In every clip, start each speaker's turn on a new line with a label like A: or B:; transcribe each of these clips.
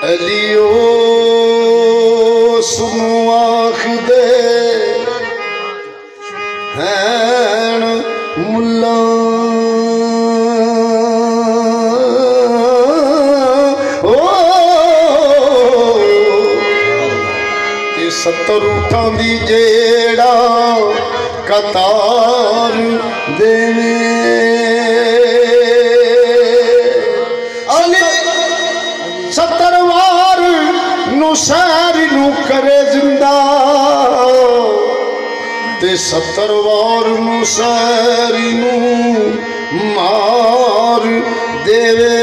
A: अलियो सुनो आखदे हैं मुल्ला ते 70 रूठां दी जेड़ा कतार देवे सारी नू करे जिंदा ते 70 वार नू सारी नू मार देवे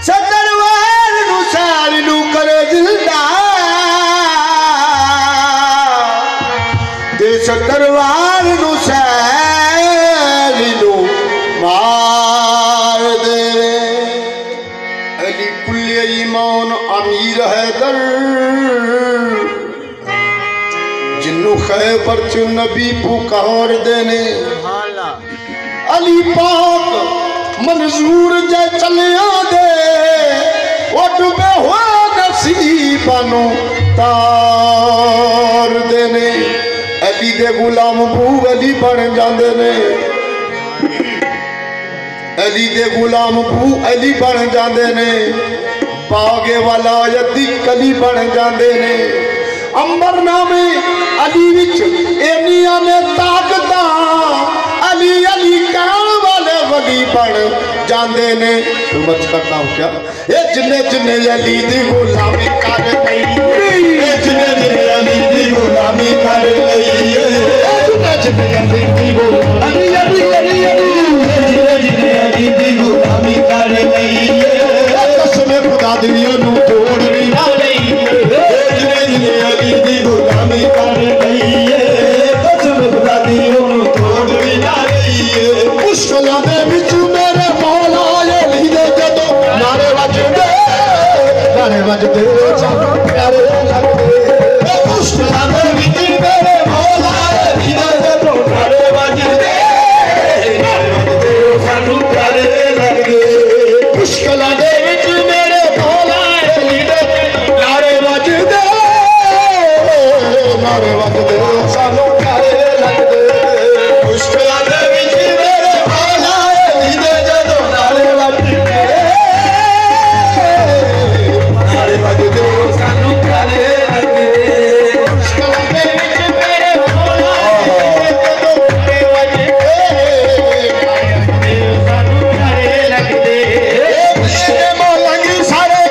A: 70 वार नू सारी नू करे जिंदा 70 वार नू सारी नू मार देवे अली कुल्ले ईमान अमीर हैदर जिन्नू खैबर च नबी पुकार देने अली पाक मंजूर जे चलिया दे ओ डूबे हुए नसीबानू तार देने अली दे गुलाम बू अली बन जाते ने अली दे गुलाम बू अली बन जाते ने बागे वाला यदी कली बन जाते ने अंबर नामे अली विच एनिया ने ताकत अली अली कहण वाले वली बन जाते ने समझ करता हूँ क्या ये जिन्ने जिन्ने अली दी गुलामी कर गई जिन्ने जिन्ने अली दी गुलामी कर गई जिन्ने जिन्ने अली दी गुलामी जिन्ने जिन्ने अली दी गुलामी कर गई कसम खुदा दी नू तोड़ भी ना गई जिन्ने जिन्ने अली दी गुलामी कर गई कसम खुदा दी नू तोड़ भी ना गई मुश्किलां दे विच मेरे मौला अली दे जदों नारे वजदे सानू प्यारे लगदे मुश्किलां दे विच मेरे मौला अली दे जदों नारे वजदे सानू प्यारे लगदे मुश्किलां दे विच मेरे मौला अली दे नारे वजदे सानू प्यारे लगदे मुश्किलां दे विच मेरे मौला अली दे जदों नारे वजदे सानू प्यारे लगदे मुश्किलां दे विच मेरे मौला सानू प्यारे लगदे मेरे मौला गी सारे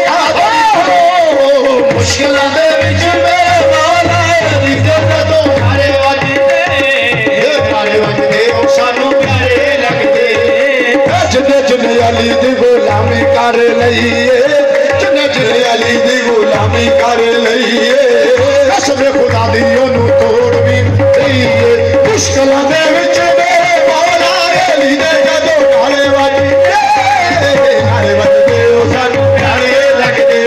A: मुश्किलां दे विच मेरे मौला अली दे जदों नारे वजदे सानू प्यारे लगदे जिन्ने जिन्ने अली दी गुलामी कर लईए जिन्ने जिन्ने अली दी गुलामी कर लईए कसम खुदा दी ओनू तोड़ भी दईए मुश्किलां दे विच मेरे मौला अली दे जदों नारे वजदे सानू प्यारे लगदे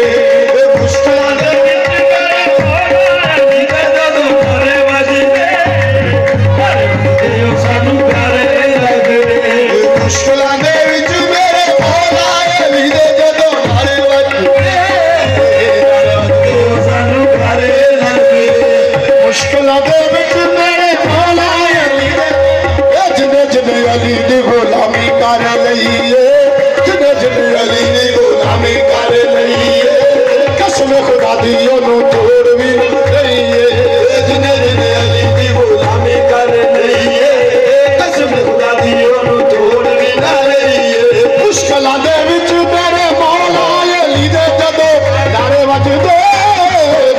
A: मुश्किलां दे विच मेरे मौला अली दे जदों नारे वजदे सानू प्यारे लगदे मुश्किलां दे विच मेरे मौला अली दे जदों नारे वजदे सानू प्यारे लगदे मुश्किलां दे विच मेरे मौला अली दे जिन्ने जिन्ने अली दी गुलामी कर लईए जिन्ने जिन्ने अली दी गुलामी कर लईए कसम खुदा दी ओनू तोड़ भी दईए जिन्ने जिन्ने अली दी गुलामी कर लईए कसम खुदा दी ओनू तोड़ भी ना लईए मुश्किलां दे विच मेरे मौला अली दे जदों नारे वजदे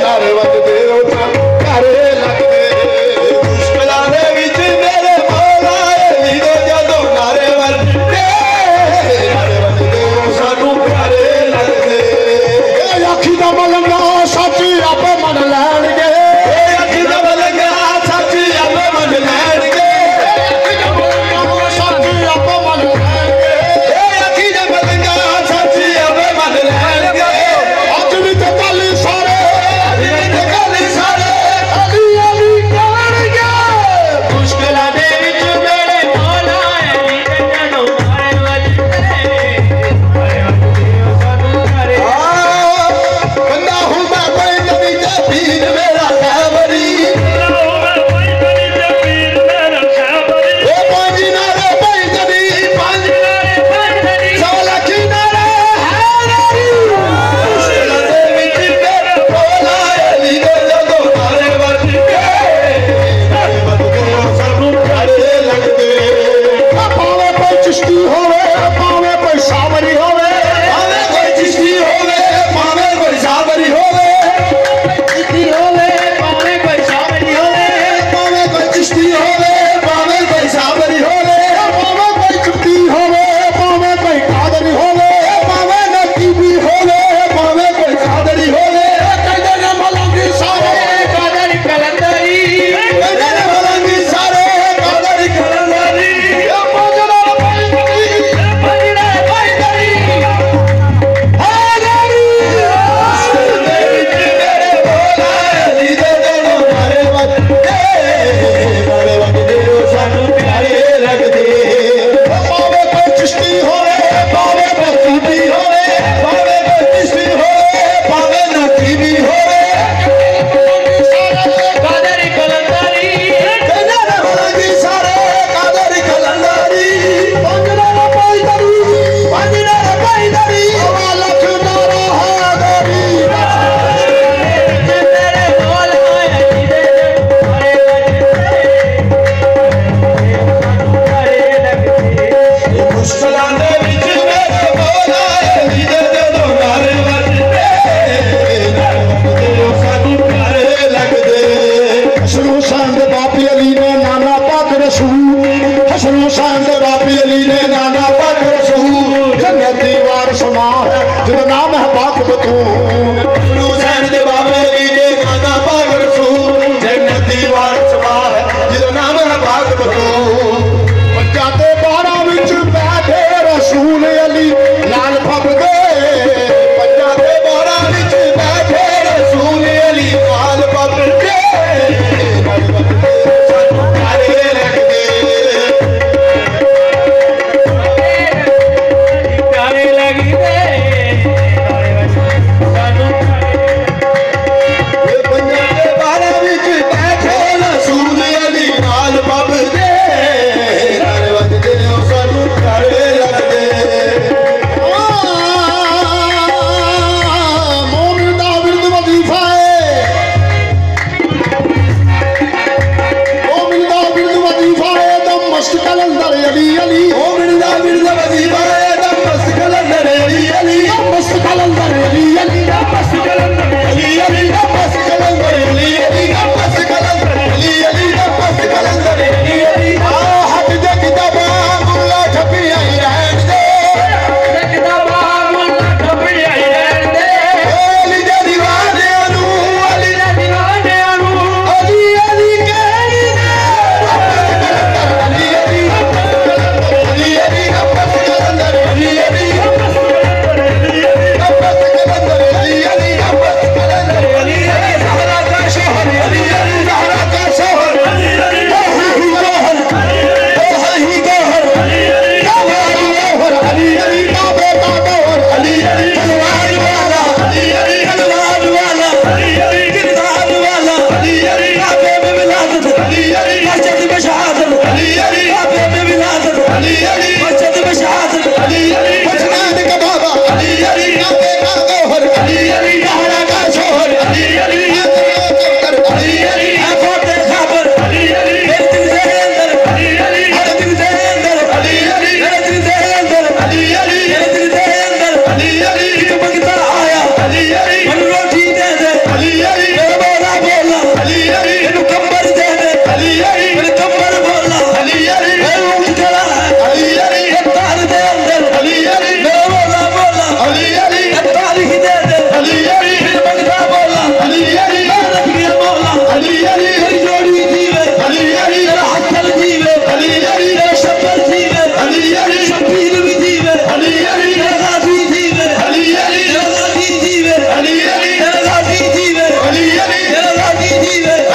A: प्यारे लगदे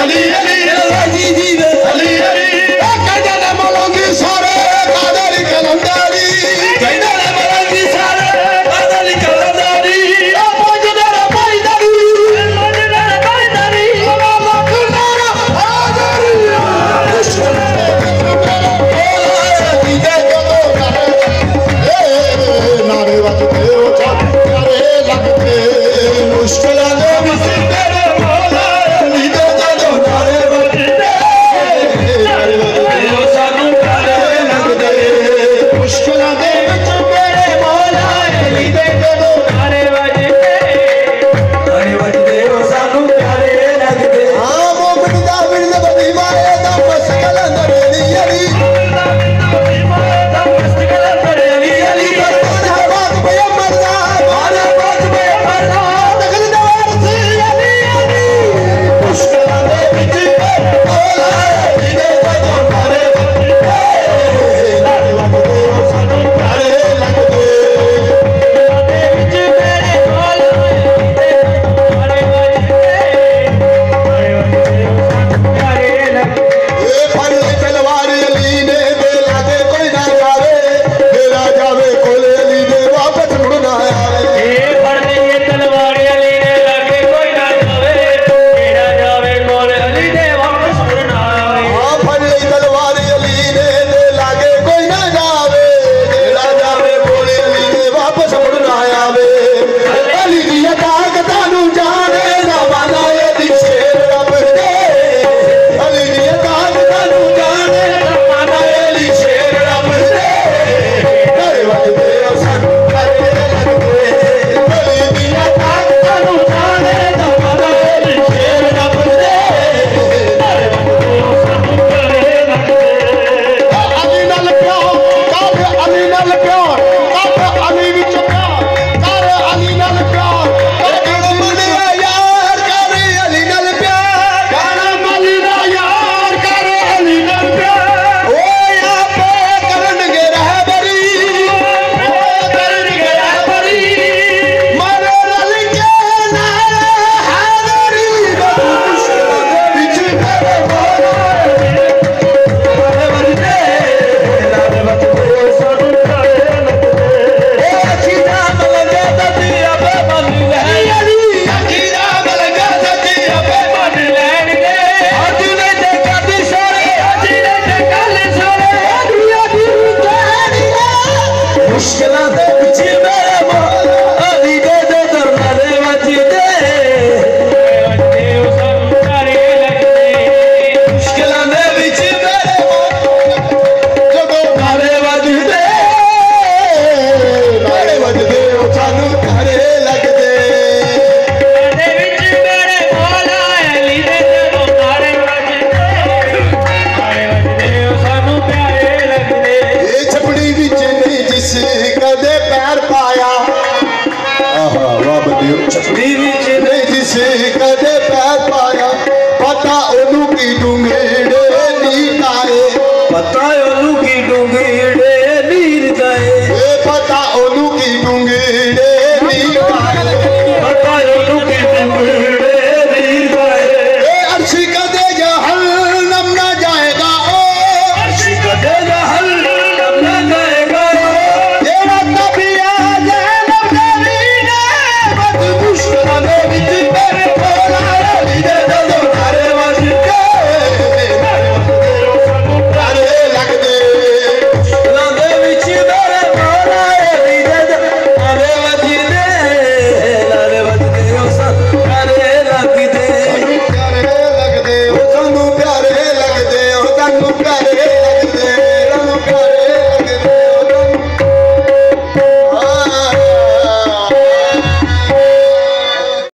A: Ali